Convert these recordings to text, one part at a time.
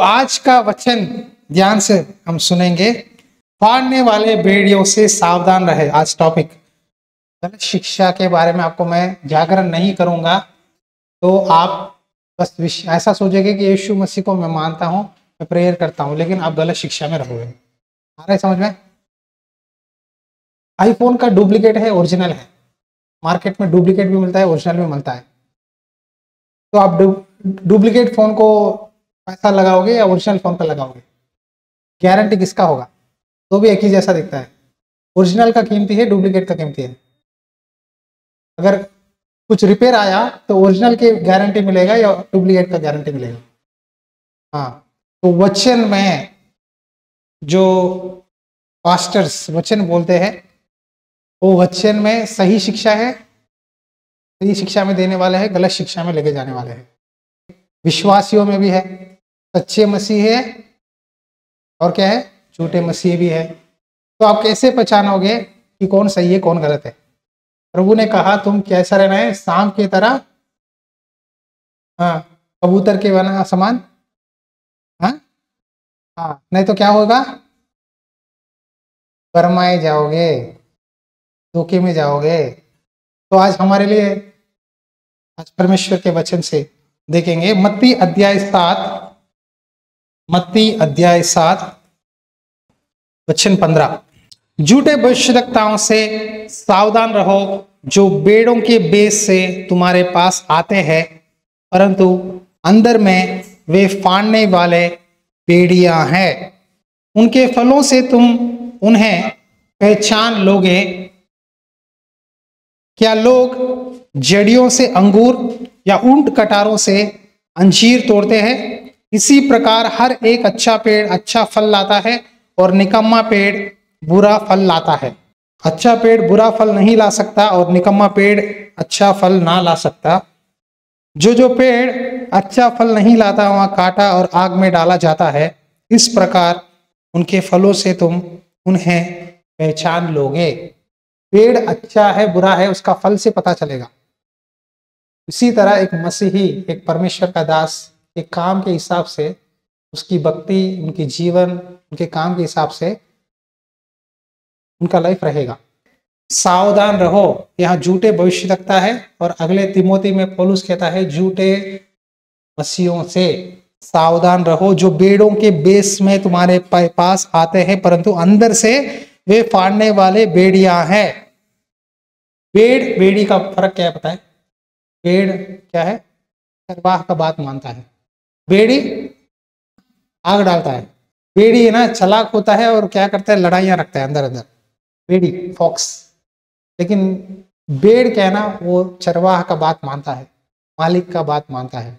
आज का वचन ध्यान से हम सुनेंगे। फाड़ने वाले भेड़ियों से सावधान रहे। आज टॉपिक गलत शिक्षा के बारे में आपको मैं जागरण नहीं करूंगा, तो आप बस ऐसा सोचेंगे कि यीशु मसीह को मैं मानता हूं, मैं प्रेयर करता हूं, लेकिन आप गलत शिक्षा में रहोगे। आ रहा है समझ में? आईफोन का डुप्लीकेट है, ओरिजिनल है। मार्केट में डुप्लीकेट भी मिलता है, ओरिजिनल भी मिलता है। तो आप डुप्लीकेट फोन को पैसा लगाओगे या ओरिजिनल फोन पर लगाओगे? गारंटी किसका होगा? तो भी एक ही जैसा दिखता है। ओरिजिनल का कीमती है, डुप्लीकेट का कीमती है। अगर कुछ रिपेयर आया तो ओरिजिनल की गारंटी मिलेगा या डुप्लीकेट का गारंटी मिलेगा? हाँ, तो वचन में जो पास्टर्स वचन बोलते हैं, वो वचन में सही शिक्षा है, सही शिक्षा में देने वाले हैं, गलत शिक्षा में लेके जाने वाले हैं। विश्वासियों में भी है, सच्चे मसीह है और क्या है, झूठे मसीह भी है। तो आप कैसे पहचानोगे कि कौन सही है कौन गलत है? प्रभु ने कहा तुम कैसा रहना है, सांप की तरह, हाँ, कबूतर के बना समान। हाँ हाँ, नहीं तो क्या होगा, भरमाए जाओगे, धोखे में जाओगे। तो आज हमारे लिए आज परमेश्वर के वचन से देखेंगे मत्ती अध्याय 7 वचन 15। झूठे भविष्यवक्ताओं से सावधान रहो, जो भेड़ों के बेस से तुम्हारे पास आते हैं, परंतु अंदर में वे फाड़ने वाले भेड़ियां हैं। उनके फलों से तुम उन्हें पहचान लोगे। क्या लोग जड़ियों से अंगूर या ऊंट कटारों से अंजीर तोड़ते हैं? इसी प्रकार हर एक अच्छा पेड़ अच्छा फल लाता है और निकम्मा पेड़ बुरा फल लाता है। अच्छा पेड़ बुरा फल नहीं ला सकता और निकम्मा पेड़ अच्छा फल ना ला सकता। जो पेड़ अच्छा फल नहीं लाता वहां काटा और आग में डाला जाता है। इस प्रकार उनके फलों से तुम उन्हें पहचान लोगे। पेड़ अच्छा है बुरा है उसका फल से पता चलेगा। इसी तरह एक मसीही, एक परमेश्वर का दास एक काम के हिसाब से, उसकी भक्ति, उनकी जीवन, उनके काम के हिसाब से उनका लाइफ रहेगा। सावधान रहो, यहाँ झूठे भविष्यवक्ता है, और अगले तिमोथी में पौलुस कहता है झूठे मसीहों से सावधान रहो, जो भेड़ों के बेस में तुम्हारे पास आते हैं, परंतु अंदर से वे फाड़ने वाले भेड़ियां हैं। भेड़ भेड़ी का फर्क क्या है पता है? भेड़ क्या है? चरवाह का बात मानता है। भेड़ी आग डालता है। भेड़ी है ना, चालाक होता है और क्या करता है, लड़ाइयां रखता है अंदर अंदर। भेड़ी फॉक्स। लेकिन भेड़ क्या है ना, वो चरवाह का बात मानता है, मालिक का बात मानता है।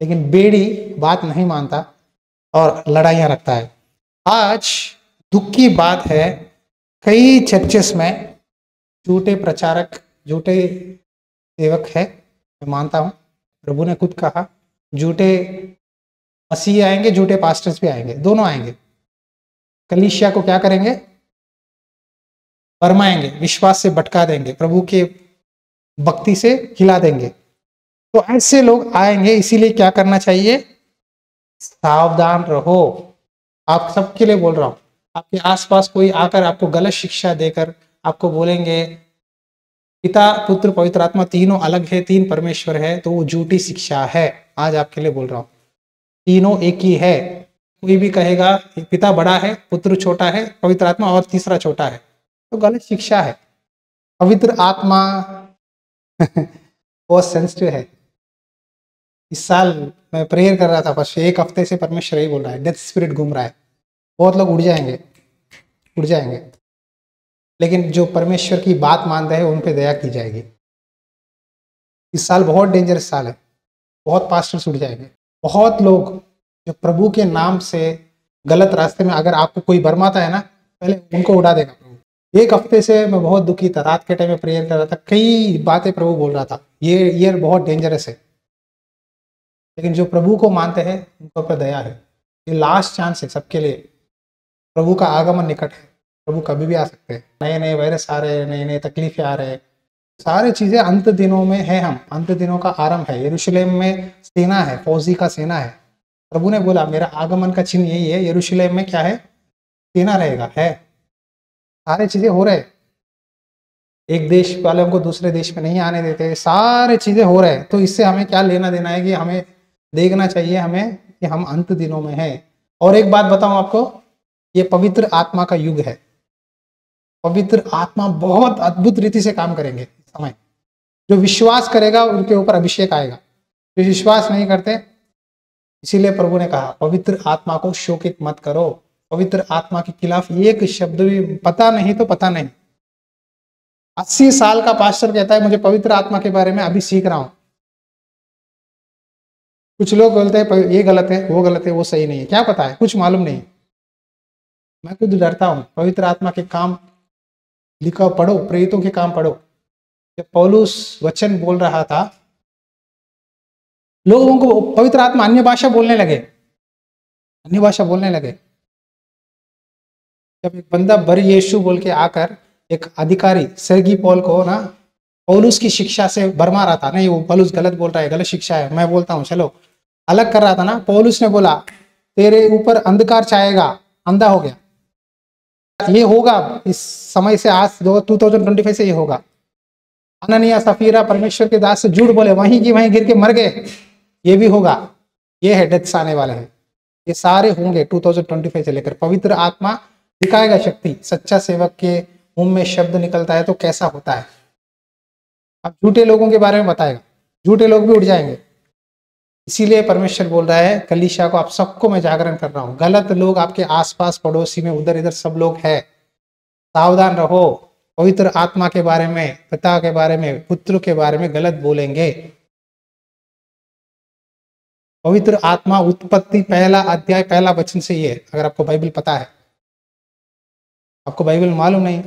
लेकिन भेड़ी बात नहीं मानता और लड़ाइयां रखता है। आज दुख की बात है, कई चर्चेस में झूठे प्रचारक, झूठे सेवक है। मैं मानता हूं, प्रभु ने खुद कहा झूठे मसीह आएंगे, झूठे पास्टर्स भी आएंगे, दोनों आएंगे। कलीसिया को क्या करेंगे? भरमाएंगे, विश्वास से भटका देंगे, प्रभु के भक्ति से हिला देंगे। तो ऐसे लोग आएंगे, इसीलिए क्या करना चाहिए? सावधान रहो। आप सबके लिए बोल रहा हूं। आपके आसपास कोई आकर आपको गलत शिक्षा देकर आपको बोलेंगे पिता पुत्र पवित्र आत्मा तीनों अलग है, तीन परमेश्वर है, तो वो झूठी शिक्षा है। आज आपके लिए बोल रहा हूं, तीनों एक ही है। कोई भी कहेगा पिता बड़ा है, पुत्र छोटा है, पवित्र आत्मा और तीसरा छोटा है, तो गलत शिक्षा है। पवित्र आत्मा बहुत सेंसिटिव है। इस साल मैं प्रेयर कर रहा था, बस एक हफ्ते से परमेश्वर यही बोल रहा है, डेथ स्पिरिट घूम रहा है, बहुत लोग उड़ जाएंगे। लेकिन जो परमेश्वर की बात मानते हैं उन पे दया की जाएगी। इस साल बहुत डेंजरस साल है, बहुत पास्टर्स उड़ जाएंगे। बहुत लोग जो प्रभु के नाम से गलत रास्ते में, अगर आपको कोई भरमाता है ना, पहले उनको उड़ा देगा प्रभु। एक हफ्ते से मैं बहुत दुखी था, रात के टाइम में प्रेयर कर रहा था, कई बातें प्रभु बोल रहा था, ये ईयर बहुत डेंजरस है। लेकिन जो प्रभु को मानते हैं उनके ऊपर दया है। ये लास्ट चांस है सबके लिए। प्रभु का आगमन निकट है, प्रभु कभी भी आ सकते हैं। नए नए वायरस आ रहे हैं, नए नए तकलीफें आ रहे हैं, सारी चीजें अंत दिनों में है। हम अंत दिनों का आरंभ है। यरूशलेम में सेना है, फौजी का सेना है। प्रभु ने बोला मेरा आगमन का चिन्ह यही है, यरूशलेम में क्या है, सेना रहेगा, है, सारे चीजें हो रहे, एक देश वालों को दूसरे देश में नहीं आने देते, सारे चीजें हो रहे। तो इससे हमें क्या लेना देना है कि हमें देखना चाहिए हमें कि हम अंत दिनों में हैं। और एक बात बताऊं आपको, ये पवित्र आत्मा का युग है। पवित्र आत्मा बहुत अद्भुत रीति से काम करेंगे इस समय। जो विश्वास करेगा उनके ऊपर अभिषेक आएगा, जो विश्वास नहीं करते, इसीलिए प्रभु ने कहा पवित्र आत्मा को शोकित मत करो। पवित्र आत्मा के खिलाफ एक शब्द भी पता नहीं तो पता नहीं। 80 साल का पास्टर कहता है मुझे पवित्र आत्मा के बारे में अभी सीख रहा हूं। कुछ लोग बोलते हैं ये गलत है, वो गलत है, वो सही नहीं है, क्या पता है, कुछ मालूम नहीं। मैं खुद डरता हूं। पवित्र आत्मा के काम लिखा पढ़ो, प्रेरितों के काम पढ़ो। जब पौलुस वचन बोल रहा था, लोगों को पवित्र आत्मा अन्य भाषा बोलने लगे, अन्य भाषा बोलने लगे। जब एक बंदा बर यीशु बोल के आकर एक अधिकारी सेर्गी पॉल को ना पौलुस की शिक्षा से भरमा रहा था, नहीं वो पौलुस गलत बोल रहा है, गलत शिक्षा है, मैं बोलता हूँ चलो, अलग कर रहा था ना, पौलुस ने बोला तेरे ऊपर अंधकार छाएगा, अंधा हो गया। ये होगा इस समय से, आज 2025 से ये होगा। अननिया सफीरा परमेश्वर के दास से झूठ बोले, वहीं की वहीं गिर के मर गए, ये भी होगा। ये है डेथ्स आने वाले हैं, ये सारे होंगे 2025 से लेकर। पवित्र आत्मा दिखाएगा शक्ति। सच्चा सेवक के मुंह में शब्द निकलता है तो कैसा होता है। अब झूठे लोगों के बारे में बताएगा, झूठे लोग भी उठ जाएंगे। इसीलिए परमेश्वर बोल रहा है कलीसिया को, आप सबको मैं जागरण कर रहा हूं। गलत लोग आपके आसपास पड़ोसी में उधर इधर सब लोग हैं, सावधान रहो। पवित्र आत्मा के बारे में, पिता के बारे में, पुत्र के बारे में गलत बोलेंगे। पवित्र आत्मा उत्पत्ति 1 अध्याय 1 वचन से ही है। अगर आपको बाइबल पता है, आपको बाइबल मालूम नहीं,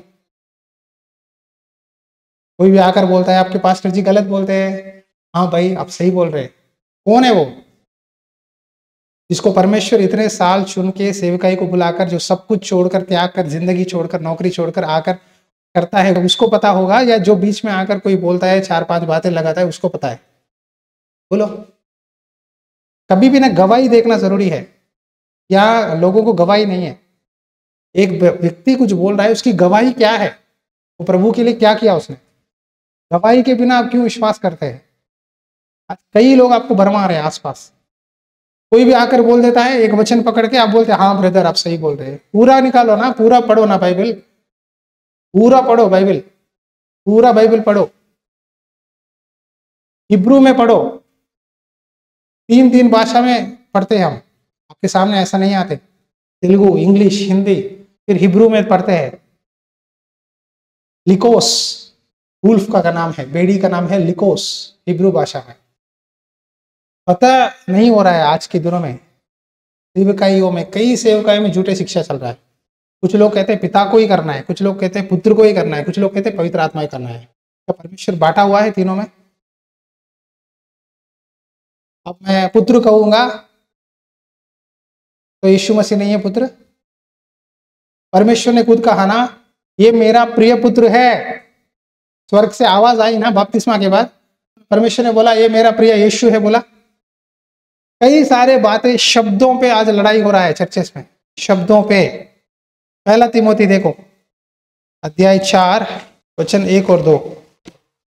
कोई भी आकर बोलता है आपके पास्टर जी गलत बोलते हैं, हाँ भाई आप सही बोल रहे हैं। कौन है वो जिसको परमेश्वर इतने साल चुन के सेवकाई को बुलाकर, जो सब कुछ छोड़कर, त्याग कर, जिंदगी छोड़कर, नौकरी छोड़कर आकर करता है, उसको पता होगा, या जो बीच में आकर कोई बोलता है 4-5 बातें लगाता है उसको पता है? बोलो। कभी भी ना गवाही देखना जरूरी है, या लोगों को गवाही नहीं है। एक व्यक्ति कुछ बोल रहा है, उसकी गवाही क्या है, वो प्रभु के लिए क्या किया उसने, गवाही के बिना आप क्यों विश्वास करते हैं? कई लोग आपको भरमा रहे हैं आसपास। कोई भी आकर बोल देता है, एक वचन पकड़ के आप बोलते हैं हाँ ब्रदर आप सही बोल रहे हैं। पूरा निकालो ना, पूरा पढ़ो ना बाइबल, पूरा पढ़ो बाइबल, पूरा बाइबल पढ़ो, हिब्रू में पढ़ो। 3 भाषा में पढ़ते हैं हम, आपके सामने ऐसा नहीं आते। तेलुगु, इंग्लिश, हिंदी, फिर हिब्रू में पढ़ते हैं। लिकोस वुल्फ का नाम है, बेड़ी का नाम है लिकोस, हिब्रू भाषा में। पता नहीं हो रहा है आज के दिनों में सेवकाइयों में, कई सेवकाइयों में झूठे शिक्षा चल रहा है। कुछ लोग कहते हैं पिता को ही करना है, कुछ लोग कहते हैं पुत्र को ही करना है, कुछ लोग कहते हैं पवित्र आत्मा ही करना है। क्या परमेश्वर बांटा हुआ है तीनों में? अब मैं पुत्र कहूंगा तो यीशु मसीह नहीं है पुत्र। परमेश्वर ने खुद कहा ना, ये मेरा प्रिय पुत्र है। स्वर्ग से आवाज आई ना बपतिस्मा के बाद, परमेश्वर ने बोला ये मेरा प्रिय यीशु है बोला। कई सारे बातें, शब्दों पे आज लड़ाई हो रहा है चर्चेस में, शब्दों पे। 1 तिमोथी देखो अध्याय 4 वचन 1 और 2,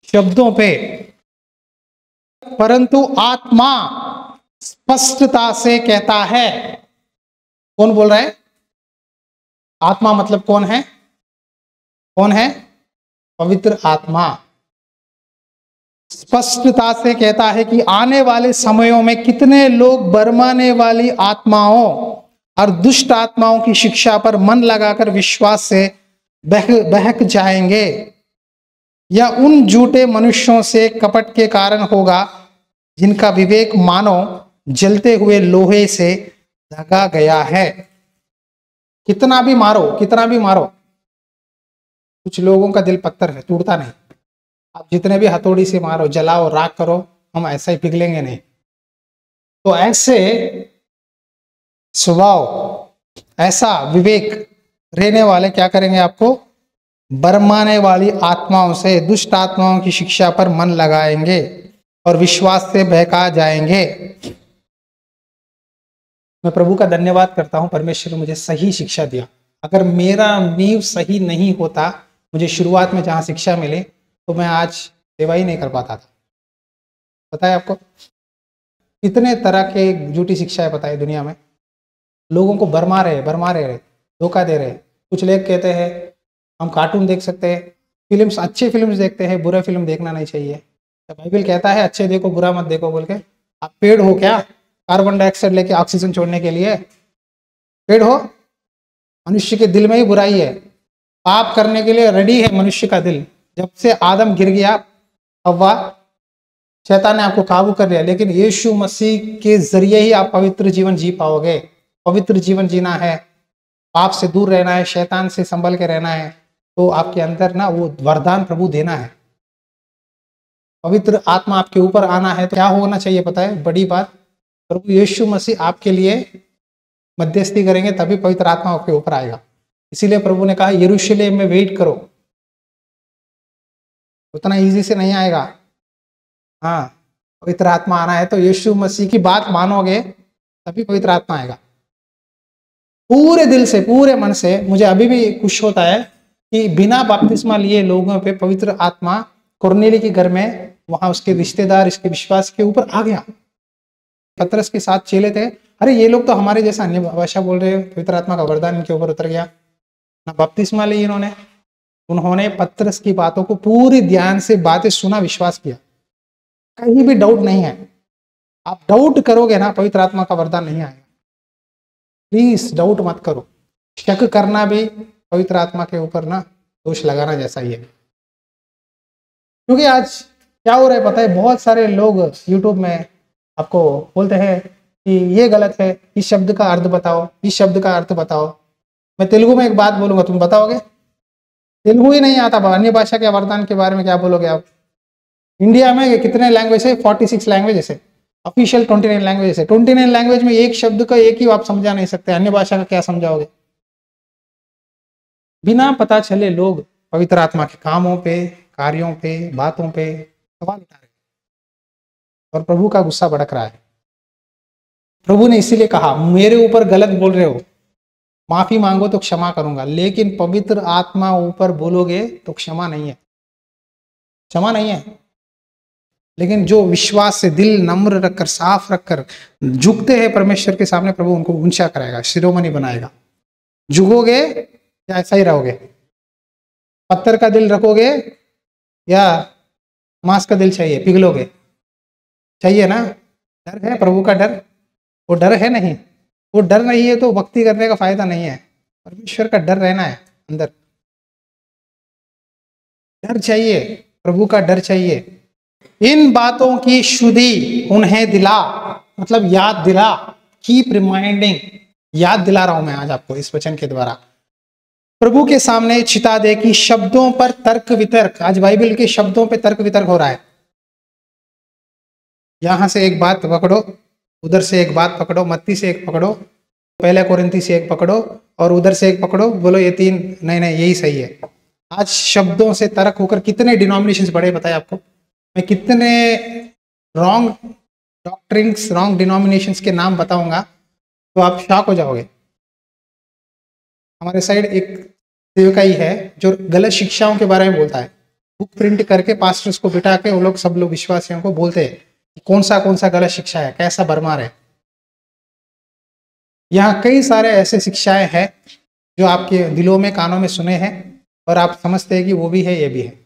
शब्दों पे। परंतु आत्मा स्पष्टता से कहता है। कौन बोल रहा है? आत्मा मतलब कौन है? कौन है? पवित्र आत्मा स्पष्टता से कहता है कि आने वाले समयों में कितने लोग बरमाने वाली आत्माओं और दुष्ट आत्माओं की शिक्षा पर मन लगाकर विश्वास से बहक जाएंगे। यह उन झूठे मनुष्यों से कपट के कारण होगा जिनका विवेक मानो जलते हुए लोहे से ढका गया है। कितना भी मारो, कितना भी मारो, कुछ लोगों का दिल पत्थर है, टूटता नहीं। आप जितने भी हथौड़ी से मारो, जलाओ, राख करो, हम ऐसा ही पिघलेंगे नहीं। तो ऐसे स्वभाव, ऐसा विवेक रहने वाले क्या करेंगे? आपको बरमाने वाली आत्माओं से, दुष्ट आत्माओं की शिक्षा पर मन लगाएंगे और विश्वास से बहका जाएंगे। मैं प्रभु का धन्यवाद करता हूँ, परमेश्वर ने मुझे सही शिक्षा दिया। अगर मेरा नींव सही नहीं होता, मुझे शुरुआत में जहाँ शिक्षा मिले, तो मैं आज सेवा ही नहीं कर पाता था। पता है आपको कितने तरह के झूठी शिक्षा है, पता है दुनिया में। लोगों को भरमा रहे, धोखा दे रहे। कुछ लोग कहते हैं हम कार्टून देख सकते हैं, फिल्म्स, अच्छे फिल्म्स देखते हैं, बुरे फिल्म देखना नहीं चाहिए। तो बाइबल कहता है अच्छे देखो बुरा मत देखो बोल के। आप पेड़ हो क्या, कार्बन डाइऑक्साइड लेके ऑक्सीजन छोड़ने के लिए? पेड़ हो? मनुष्य के दिल में ही बुराई है, पाप करने के लिए रेडी है मनुष्य का दिल। जब से आदम गिर गया, हव्वा, शैतान ने आपको काबू कर लिया, लेकिन यीशु मसीह के जरिए ही आप पवित्र जीवन जी पाओगे। पवित्र जीवन जीना है, पाप से दूर रहना है, शैतान से संभल के रहना है, तो आपके अंदर ना वो वरदान प्रभु देना है। पवित्र आत्मा आपके ऊपर आना है तो क्या होना चाहिए पता है? बड़ी बात, प्रभु यीशु मसीह आपके लिए मध्यस्थी करेंगे, तभी पवित्र आत्मा आपके ऊपर आएगा। इसीलिए प्रभु ने कहा यरूशलेम में वेट करो। उतना इजी से नहीं आएगा। हाँ, पवित्र आत्मा आना है तो यीशु मसीह की बात मानोगे, तभी पवित्र आत्मा आएगा। पूरे दिल से, पूरे मन से मुझे अभी भी खुश होता है कि बिना बपतिस्मा लिए लोगों पे पवित्र आत्मा कुरनेली के घर में, वहां उसके रिश्तेदार, इसके विश्वास के ऊपर आ गया। पतरस के साथ चेले थे, अरे ये लोग तो हमारे जैसा अन्य भाषा बोल रहे हैं, पवित्र आत्मा का वरदान इनके ऊपर उतर गया। ना बपतिस्मा ली उन्होंने पतरस की बातों को पूरी ध्यान से बातें सुना, विश्वास किया, कहीं भी डाउट नहीं है। आप डाउट करोगे ना, पवित्र आत्मा का वरदान नहीं आएगा। प्लीज डाउट मत करो। शक करना भी पवित्र आत्मा के ऊपर ना दोष लगाना जैसा ही है। क्योंकि आज क्या हो रहा है पता है, बहुत सारे लोग यूट्यूब में आपको बोलते हैं कि ये गलत है, इस शब्द का अर्थ बताओ, इस शब्द का अर्थ बताओ। मैं तेलुगु में एक बात बोलूंगा, तुम बताओगे? तेलुगु ही नहीं आता, अन्य भाषा के वरदान के बारे में क्या बोलोगे आप? इंडिया में कितने लैंग्वेज है? 46 लैंग्वेज है, ऑफिशियल 29 लैंग्वेज है। 29 लैंग्वेज में एक शब्द का एक ही आप समझा नहीं सकते, अन्य भाषा का क्या समझाओगे? बिना पता चले लोग पवित्र आत्मा के कामों पे, कार्यों पे, बातों पे सवाल उठा रहे हैं और प्रभु का गुस्सा भड़क रहा है। प्रभु ने इसीलिए कहा मेरे ऊपर गलत बोल रहे हो, माफी मांगो तो क्षमा करूंगा, लेकिन पवित्र आत्मा ऊपर बोलोगे तो क्षमा नहीं है, क्षमा नहीं है। लेकिन जो विश्वास से दिल नम्र रखकर, साफ रखकर झुकते हैं परमेश्वर के सामने, प्रभु उनको ऊंचा कराएगा, शिरोमणि बनाएगा। झुकोगे या ऐसा ही रहोगे? पत्थर का दिल रखोगे या मांस का दिल चाहिए? पिघलोगे? चाहिए ना? डर है प्रभु का डर? वो डर है नहीं, वो डर नहीं है तो भक्ति करने का फायदा नहीं है। परमेश्वर का डर रहना है अंदर, डर चाहिए, प्रभु का डर चाहिए। इन बातों की शुद्धि उन्हें दिला, मतलब याद दिला, कीप रिमाइंडिंग, याद दिला रहा हूं मैं आज आपको इस वचन के द्वारा। प्रभु के सामने चिता दे कि शब्दों पर तर्क वितर्क, आज बाइबल के शब्दों पे तर्क वितर्क हो रहा है। यहां से एक बात पकड़ो, उधर से एक बात पकड़ो, मत्ती से एक पकड़ो, पहले कोरिन्थी से एक पकड़ो, और उधर से एक पकड़ो, बोलो ये तीन नहीं नहीं यही सही है। आज शब्दों से तर्क होकर कितने डिनोमिनेशंस बढ़े बताए आपको। मैं कितने रॉन्ग डॉक्ट्रिन्स, रॉन्ग डिनोमिनेशंस के नाम बताऊंगा तो आप शॉक हो जाओगे। हमारे साइड एक सेवकाई है जो गलत शिक्षाओं के बारे में बोलता है, बुक प्रिंट करके पास्टर्स को बिठा के वो लोग, सब लोग विश्वासियों को बोलते हैं कि कौन सा गलत शिक्षा है, कैसा भरमार है। यहाँ कई सारे ऐसे शिक्षाएं हैं जो आपके दिलों में, कानों में सुने हैं और आप समझते हैं कि वो भी है, ये भी है।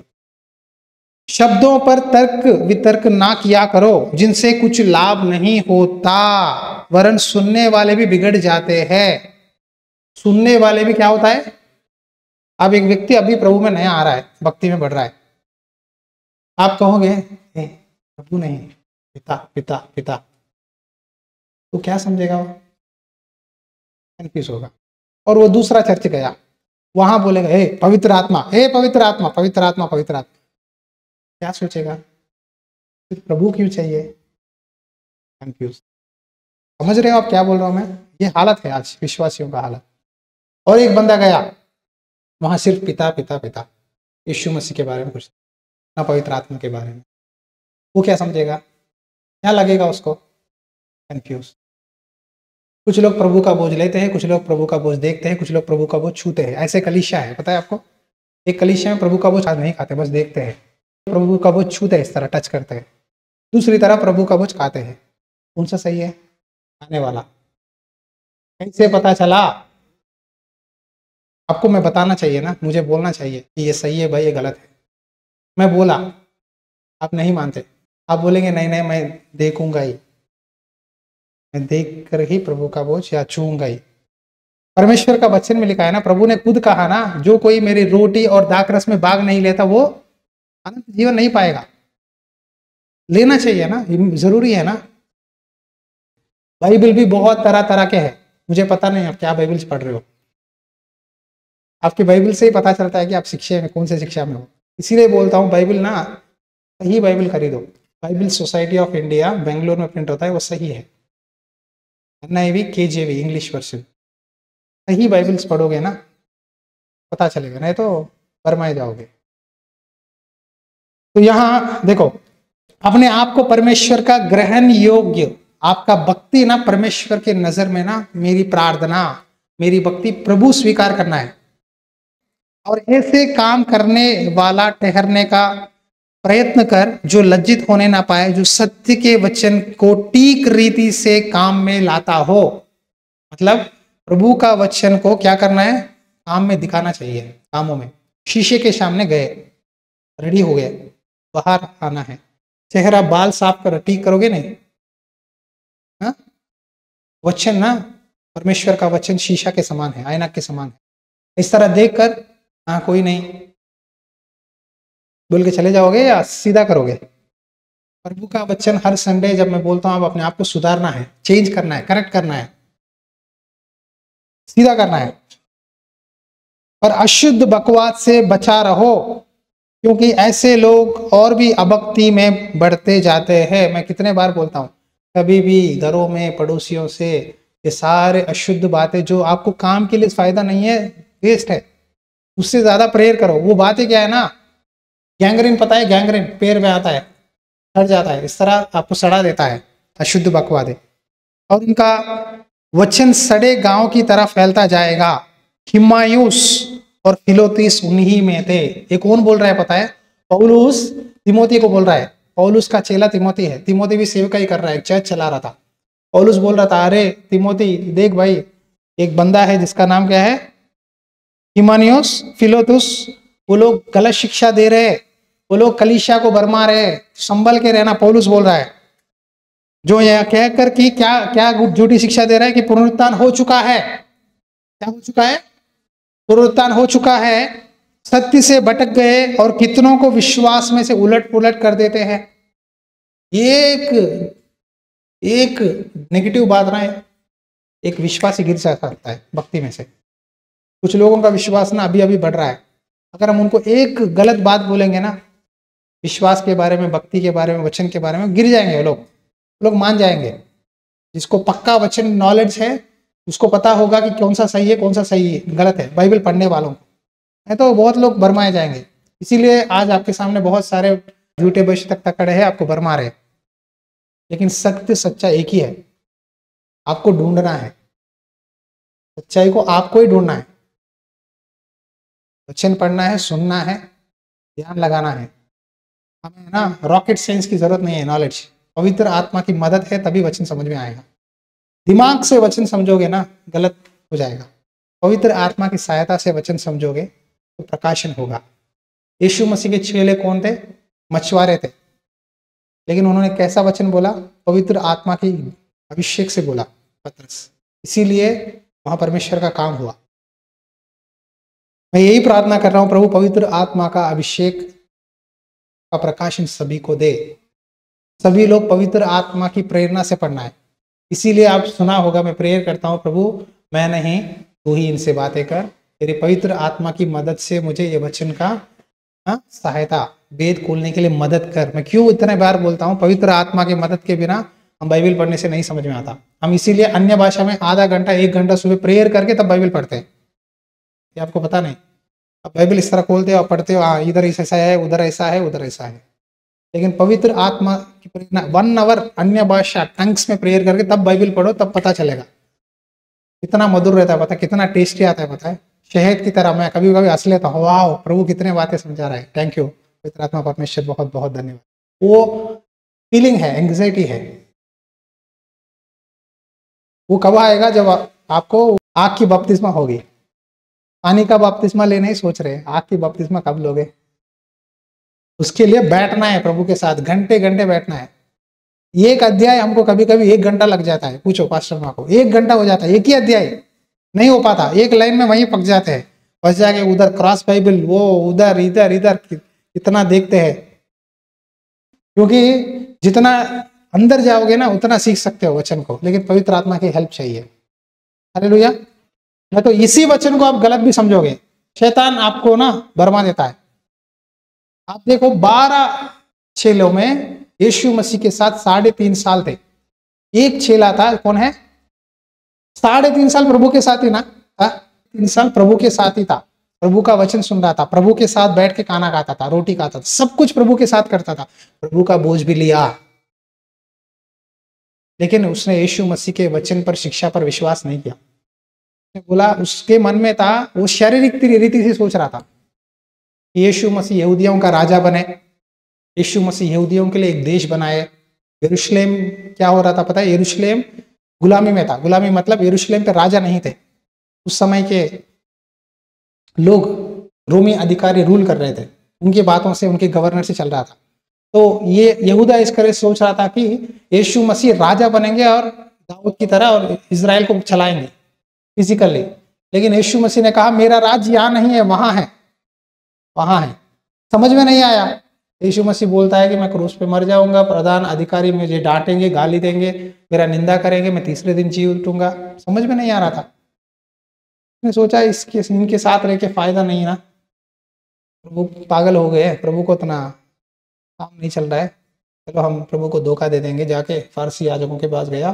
शब्दों पर तर्क वितर्क ना किया करो जिनसे कुछ लाभ नहीं होता, वरन सुनने वाले भी बिगड़ जाते हैं। सुनने वाले भी क्या होता है? अब एक व्यक्ति अभी प्रभु में नया आ रहा है, भक्ति में बढ़ रहा है, आप कहोगे प्रभु नहीं, पिता पिता पिता, तो क्या समझेगा? वो कंफ्यूज होगा। और वो दूसरा चर्च गया, वहां बोलेगा हे पवित्र आत्मा, हे पवित्र आत्मा, पवित्र आत्मा, पवित्र आत्मा, क्या सोचेगा? फिर प्रभु क्यों चाहिए? कंफ्यूज। समझ रहे हो आप क्या बोल रहा हूं मैं? ये हालत है आज विश्वासियों का हालत। और एक बंदा गया, वहां सिर्फ पिता पिता पिता, यीशु मसीह के बारे में कुछ ना, पवित्र आत्मा के बारे में। वो क्या समझेगा? क्या लगेगा उसको? कंफ्यूज। कुछ लोग प्रभु का बोझ लेते हैं, कुछ लोग प्रभु का बोझ देखते हैं, कुछ लोग प्रभु का बोझ छूते हैं। ऐसे कलीसिया है, पता है आपको। एक कलीसिया में प्रभु का बोझ नहीं खाते, बस देखते हैं। प्रभु का बोझ छूते हैं, इस तरह टच करते हैं। दूसरी तरह प्रभु का बोझ खाते हैं। कौन सा सही है? खाने वाला। कैसे पता चला? आपको मैं बताना चाहिए ना, मुझे बोलना चाहिए कि ये सही है भाई, ये गलत है। मैं बोला, आप नहीं मानते, आप बोलेंगे नहीं नहीं मैं देखूंगा ही, मैं देख कर ही प्रभु का बोझ या छूऊंगा ही। परमेश्वर का वचन में लिखा है ना, प्रभु ने खुद कहा ना, जो कोई मेरी रोटी और दाखरस में भाग नहीं लेता वो अनंत जीवन नहीं पाएगा। लेना चाहिए ना, जरूरी है ना। बाइबल भी बहुत तरह तरह के हैं। मुझे पता नहीं आप क्या बाइबल पढ़ रहे हो। आपकी बाइबल से ही पता चलता है कि आप शिक्षा में कौन से शिक्षा में हो। इसीलिए बोलता हूँ बाइबल ना, सही बाइबल खरीदो। Bible society of India Bangalore में प्रिंट होता है, वो सही है। NIV KJV इंग्लिश वर्जन, सही बाइबल्स पढ़ोगे ना पता चलेगा, नहीं तो बरमाए जाओगे। तो यहाँ देखो, अपने आप को परमेश्वर का ग्रहण योग्य, आपका भक्ति ना परमेश्वर के नजर में ना, मेरी प्रार्थना, मेरी भक्ति प्रभु स्वीकार करना है। और ऐसे काम करने वाला ठहरने का प्रयत्न कर जो लज्जित होने ना पाए, जो सत्य के वचन को ठीक रीति से काम में लाता हो। मतलब प्रभु का वचन को क्या करना है? काम में दिखाना चाहिए। कामों में शीशे के सामने गए, रेडी हो गए, बाहर आना है। चेहरा बाल साफ कर ठीक करोगे नहीं? हाँ, वचन ना, परमेश्वर का वचन शीशा के समान है, आईना के समान है। इस तरह देखकर हाँ कोई नहीं बोल के चले जाओगे या सीधा करोगे? प्रभु का वचन हर संडे जब मैं बोलता हूं, आप अपने आप को सुधारना है, चेंज करना है, करेक्ट करना है, सीधा करना है। पर अशुद्ध बकवास से बचा रहो, क्योंकि ऐसे लोग और भी अभक्ति में बढ़ते जाते हैं। मैं कितने बार बोलता हूं, कभी भी घरों में पड़ोसियों से ये सारे अशुद्ध बातें जो आपको काम के लिए फायदा नहीं है, वेस्ट है, उससे ज्यादा प्रेयर करो। वो बातें क्या है ना, गैंग्रीन, पता है गैंग्रीन पैर में आता है, सड़ जाता है, इस तरह आपको सड़ा देता है अशुद्ध बकवादे। और उनका वचन सड़े गांव की तरफ फैलता जाएगा। हिमायूस और फिलोतीस उन्हीं में थे। ये कौन बोल रहा है पता है? पौलुस तिमोथी को बोल रहा है। पौलुस का चेला तिमोथी है। तिमोथी भी सेवका ही कर रहा है, चर्च चला रहा था। पौलुस बोल रहा था, अरे तिमोथी देख भाई, एक बंदा है जिसका नाम क्या है, हिमानियोस, फिलोतुस, वो लोग गलत शिक्षा दे रहे, वो लोग कलीसिया को भरमा रहे, संभल के रहना। पौलुस बोल रहा है, जो यह कहकर कि क्या क्या झूठी शिक्षा दे रहा है कि पुनरुत्थान हो चुका है। क्या हो चुका है? पुनरुत्थान हो चुका है। सत्य से भटक गए और कितनों को विश्वास में से उलट पुलट कर देते हैं। एक नेगेटिव बात ना है, एक विश्वासी गिर सकता है भक्ति में से। कुछ लोगों का विश्वास ना अभी अभी बढ़ रहा है। अगर हम उनको एक गलत बात बोलेंगे ना, विश्वास के बारे में, भक्ति के बारे में, वचन के बारे में, गिर जाएंगे वो लोग मान जाएंगे। जिसको पक्का वचन नॉलेज है उसको पता होगा कि कौन सा सही है, कौन सा सही है, गलत है, बाइबल पढ़ने वालों को। नहीं तो बहुत लोग भरमाए जाएंगे। इसीलिए आज आपके सामने बहुत सारे झूठे बशतक तकड़े हैं, आपको भरमा रहे। लेकिन सत्य सच्चा एक ही है, आपको ढूंढना है। सच्चाई को आपको ही ढूंढना है। वचन पढ़ना है, सुनना है, ध्यान लगाना है। हमें ना रॉकेट साइंस की जरूरत नहीं है, नॉलेज पवित्र आत्मा की मदद है, तभी वचन समझ में आएगा। दिमाग से वचन समझोगे ना, गलत हो जाएगा। पवित्र आत्मा की सहायता से वचन समझोगे तो प्रकाशन होगा। यीशु मसीह के चेले कौन थे? मछुआरे थे। लेकिन उन्होंने कैसा वचन बोला? पवित्र आत्मा की अभिषेक से बोला, पतरस। इसीलिए वहां परमेश्वर का काम हुआ। मैं यही प्रार्थना कर रहा हूं, प्रभु पवित्र आत्मा का अभिषेक का प्रकाशन सभी को दे। सभी लोग पवित्र आत्मा की प्रेरणा से पढ़ना है। इसीलिए आप सुना होगा, मैं प्रेयर करता हूं, प्रभु मैं नहीं, तू ही इनसे बातें कर, तेरे पवित्र आत्मा की मदद से मुझे ये वचन का सहायता, वेद खोलने के लिए मदद कर। मैं क्यों इतने बार बोलता हूँ, पवित्र आत्मा की मदद के बिना हम बाइबल पढ़ने से नहीं समझ में आता। हम इसीलिए अन्य भाषा में आधा घंटा 1 घंटा सुबह प्रेयर करके तब बाइबल पढ़ते हैं। ये आपको पता नहीं। अब बाइबल इस तरह खोलते हो और पढ़ते हो, हाँ इधर ऐसा है, उधर ऐसा है, उधर ऐसा है। लेकिन पवित्र आत्मा की प्रेरणा 1 आवर अन्य भाषा टंग्स में प्रेयर करके तब बाइबल पढ़ो, तब पता चलेगा। कितना मधुर रहता है, पता है कितना टेस्टी आता है, पता है शहद की तरह। मैं कभी कभी हंस लेता हूँ, वाह प्रभु कितने बातें समझा रहा है, थैंक यू पवित्र आत्मा परमेश्वर, बहुत बहुत धन्यवाद। वो फीलिंग है, एंग्जाइटी है, वो कब आएगा? जब आपको आग की बपतिस्मा होगी। पानी का बपतिस्मा लेने ही सोच रहे हैं, आग की बपतिस्मा कब लोगे? उसके लिए बैठना है प्रभु के साथ, घंटे घंटे बैठना है। एक अध्याय हमको कभी कभी 1 घंटा लग जाता है, पूछो पास्टर माँ को, 1 घंटा हो जाता है एक ही अध्याय, नहीं हो पाता, एक लाइन में वहीं पक जाते हैं। बस जाके उधर क्रॉस बाइबल, वो उधर इधर इधर कितना देखते हैं, क्योंकि जितना अंदर जाओगे ना उतना सीख सकते हो वचन को, लेकिन पवित्र आत्मा की हेल्प चाहिए। हालेलुया। नहीं तो इसी वचन को आप गलत भी समझोगे, शैतान आपको ना भरमा देता है। आप देखो 12 चेलों में यीशु मसीह के साथ 3.5 साल थे। एक चेला था, कौन है? 3.5 साल प्रभु के साथ ही ना, 3 साल प्रभु के साथ ही था, प्रभु का वचन सुन रहा था, प्रभु के साथ बैठ के खाना खाता था, रोटी खाता था, सब कुछ प्रभु के साथ करता था, प्रभु का बोझ भी लिया। लेकिन उसने यीशु मसीह के वचन पर, शिक्षा पर विश्वास नहीं किया। बोला, उसके मन में था, वो शारीरिक रीति से सोच रहा था, यीशु मसीह यहूदियों का राजा बने, यीशु मसीह यहूदियों के लिए एक देश बनाए। यरूशलेम क्या हो रहा था पता है? यरूशलेम गुलामी में था। गुलामी मतलब यरूशलेम पे राजा नहीं थे, उस समय के लोग रोमी अधिकारी रूल कर रहे थे, उनकी बातों से, उनके गवर्नर से चल रहा था। तो ये यहूदा इस तरह सोच रहा था कि यीशु मसीह राजा बनेंगे और दाऊद की तरह और इजराइल को चलाएंगे फिजिकली। लेकिन यीशु मसीह ने कहा, मेरा राज्य यहाँ नहीं है, वहां है, वहां है। समझ में नहीं आया। यीशु मसीह बोलता है कि मैं क्रूस पे मर जाऊंगा, प्रधान अधिकारी मुझे डांटेंगे, गाली देंगे, मेरा निंदा करेंगे, मैं तीसरे दिन जी उठूंगा। समझ में नहीं आ रहा था। मैंने सोचा इनके साथ रह के फायदा नहीं ना, प्रभु पागल हो गए, प्रभु को इतना काम नहीं चल रहा है, चलो हम प्रभु को धोखा दे देंगे। जाके फारसी याजकों के पास गया,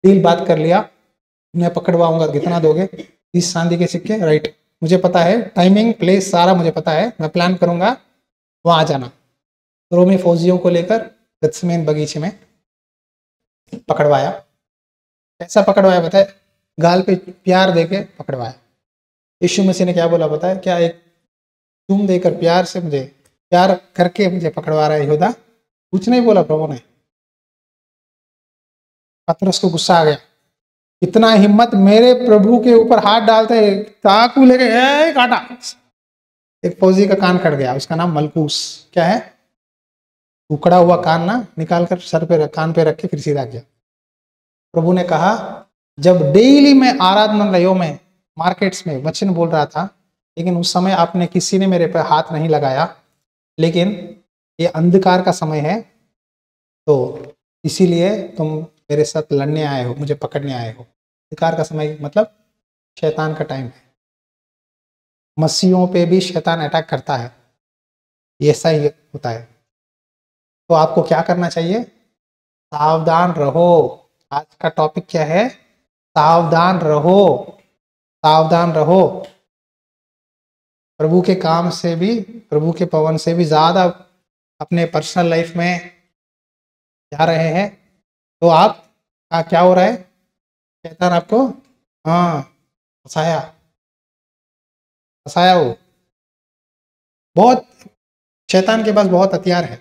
डील बात कर लिया, मैं पकड़वाऊंगा, कितना दोगे? 30 चांदी के सिक्के, राइट, मुझे पता है, टाइमिंग प्लेस सारा मुझे पता है, मैं प्लान करूंगा, वहां आ जाना। रोमी फौजियों को लेकर गत्समेन बगीचे में पकड़वाया। कैसा पकड़वाया बताए? गाल पे प्यार देके पकड़वाया। यीशु मसीह ने क्या बोला पता है? क्या एक चूम देकर प्यार से, मुझे प्यार करके मुझे पकड़वा रहा है यहूदा? कुछ नहीं बोला प्रभु ने। पतरस को गुस्सा आ गया, इतना हिम्मत, मेरे प्रभु के ऊपर हाथ डालते, चाकू लेके काटा। एक फौजी का कान कट गया, उसका नाम मलकूस, क्या है, उखड़ा हुआ कान ना निकाल कर सर पे, कान पे रख के फिर सीधा किया। प्रभु ने कहा, जब डेली मैं आराधनालयों में, मार्केट्स में वचन बोल रहा था, लेकिन उस समय आपने, किसी ने मेरे पे हाथ नहीं लगाया, लेकिन ये अंधकार का समय है, तो इसीलिए तुम मेरे साथ लड़ने आए हो, मुझे पकड़ने आए हो। अंधकार का समय मतलब शैतान का टाइम है। मसीहों पे भी शैतान अटैक करता है, ऐसा ही होता है। तो आपको क्या करना चाहिए? सावधान रहो। आज का टॉपिक क्या है? सावधान रहो, सावधान रहो। प्रभु के काम से भी, प्रभु के पवन से भी ज्यादा अपने पर्सनल लाइफ में जा रहे हैं, तो आप क्या हो रहा है? शैतान आपको फंसाया, फंसाया। वो बहुत, शैतान के पास बहुत हथियार है,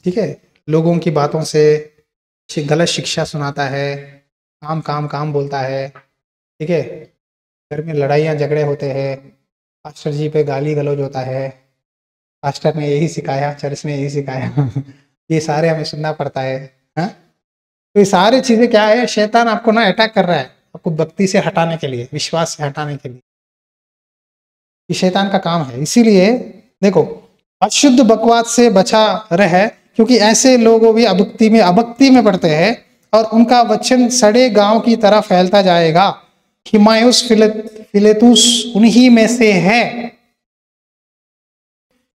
ठीक है, लोगों की बातों से गलत शिक्षा सुनाता है, काम काम काम बोलता है, ठीक है, घर में लड़ाइयाँ झगड़े होते हैं, पास्टर जी पे गाली गलौज होता है, पास्टर ने यही सिखाया, चर्च ने यही सिखाया ये सारे हमें सुनना पड़ता है। हाँ, तो ये सारी चीजें क्या है? शैतान आपको ना अटैक कर रहा है, आपको भक्ति से हटाने के लिए, विश्वास से हटाने के लिए। ये शैतान का काम है। इसीलिए देखो, अशुद्ध बकवास से बचा रहे, क्योंकि ऐसे लोग भी अभक्ति में पड़ते हैं और उनका वचन सड़े गांव की तरह फैलता जाएगा। हिमायुस फिलेतुस उन्हीं में से है।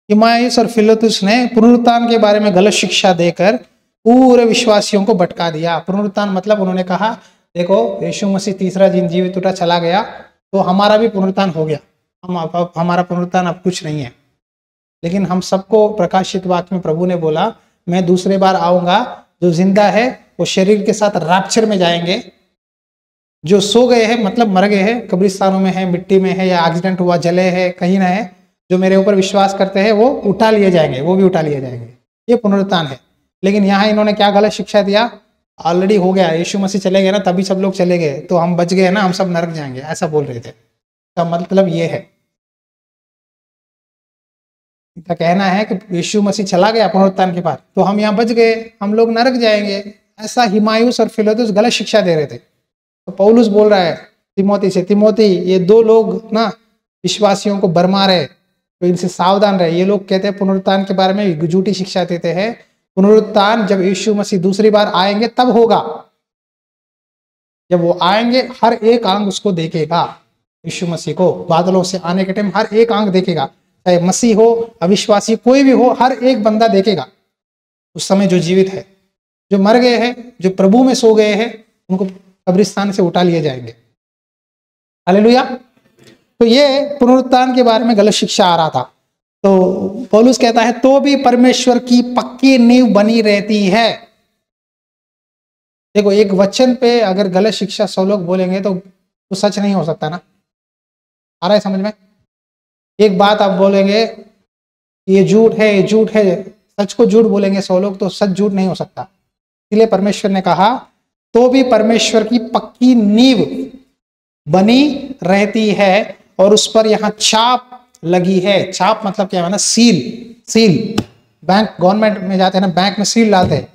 हिमायुस और फिलेतुस ने पुनरुत्थान के बारे में गलत शिक्षा देकर पूरे विश्वासियों को भटका दिया। पुनरुत्थान मतलब उन्होंने कहा, देखो यीशु मसीह तीसरा दिन जीवित उठा, चला गया, तो हमारा भी पुनरुत्थान हो गया, हमारा पुनरुत्थान अब कुछ नहीं है। लेकिन हम सबको प्रकाशित वाक्य में प्रभु ने बोला, मैं दूसरे बार आऊंगा, जो जिंदा है वो शरीर के साथ रैप्चर में जाएंगे, जो सो गए हैं मतलब मर गए हैं, कब्रिस्तानों में है, मिट्टी में है, या एक्सीडेंट हुआ जले है, कहीं ना है, जो मेरे ऊपर विश्वास करते हैं वो उठा लिए जाएंगे, वो भी उठा लिए जाएंगे। ये पुनरुत्थान है। लेकिन यहाँ इन्होंने क्या गलत शिक्षा दिया, ऑलरेडी हो गया, यीशु मसीह चले गए ना, तभी सब लोग चले गए, तो हम बच गए ना, हम सब नरक जाएंगे, ऐसा बोल रहे थे। का मतलब ये है, इनका कहना है कि यीशु मसीह चला गया पुनरुत्थान के बाद, तो हम यहाँ बच गए, हम लोग नरक जाएंगे। ऐसा हिमायूस और फिलेतुस गलत शिक्षा दे रहे थे। तो पौलुस बोल रहा है तिमोथी से, तिमोथी ये दो लोग ना विश्वासियों को भरमा रहे, तो इनसे सावधान रहे। ये लोग कहते हैं पुनरुत्थान के बारे में झूठी शिक्षा देते हैं। पुनरुत्थान जब यीशु मसीह दूसरी बार आएंगे तब होगा। जब वो आएंगे हर एक आंख उसको देखेगा, यीशु मसीह को बादलों से आने के टाइम हर एक आंख देखेगा, चाहे मसीह हो अविश्वासी कोई भी हो, हर एक बंदा देखेगा उस समय। जो जीवित है, जो मर गए हैं, जो प्रभु में सो गए हैं, उनको कब्रिस्तान से उठा लिए जाएंगे। हालेलुया। तो ये पुनरुत्थान के बारे में गलत शिक्षा आ रहा था। तो पौलुस कहता है तो भी परमेश्वर की पक्की नींव बनी रहती है। देखो, एक वचन पे अगर गलत शिक्षा 100 लोग बोलेंगे तो सच नहीं हो सकता ना। आ रहा है समझ में? एक बात आप बोलेंगे ये झूठ है, ये झूठ है, सच को झूठ बोलेंगे 100 लोग, तो सच झूठ नहीं हो सकता। इसलिए परमेश्वर ने कहा तो भी परमेश्वर की पक्की नींव बनी रहती है और उस पर यहाँ छाप लगी है। छाप मतलब क्या है ना, सील। सील बैंक गवर्नमेंट में जाते हैं ना, बैंक में सील डालते हैं।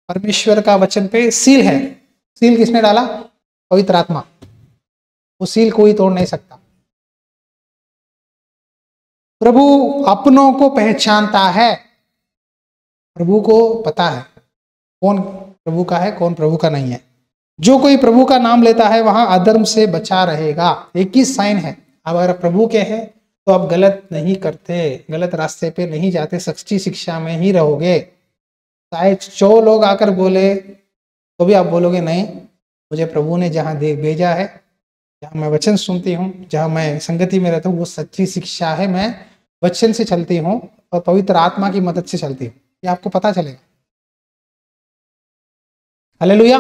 परमेश्वर का वचन पे सील है। सील किसने डाला? पवित्र आत्मा। वो सील कोई तोड़ नहीं सकता। प्रभु अपनों को पहचानता है। प्रभु को पता है कौन प्रभु का है, कौन प्रभु का नहीं है। जो कोई प्रभु का नाम लेता है वहां अधर्म से बचा रहेगा। एक ही साइन है, अब अगर प्रभु के है तो आप गलत नहीं करते, गलत रास्ते पे नहीं जाते, सच्ची शिक्षा में ही रहोगे। चाहे 100 लोग आकर बोले तो भी आप बोलोगे नहीं, मुझे प्रभु ने जहाँ भेजा है, जहाँ मैं वचन सुनती हूँ, जहाँ मैं संगति में रहता हूँ, वो सच्ची शिक्षा है। मैं वचन से चलती हूँ और पवित्र आत्मा की मदद से चलती हूँ। ये आपको पता चलेगा। हालेलुया।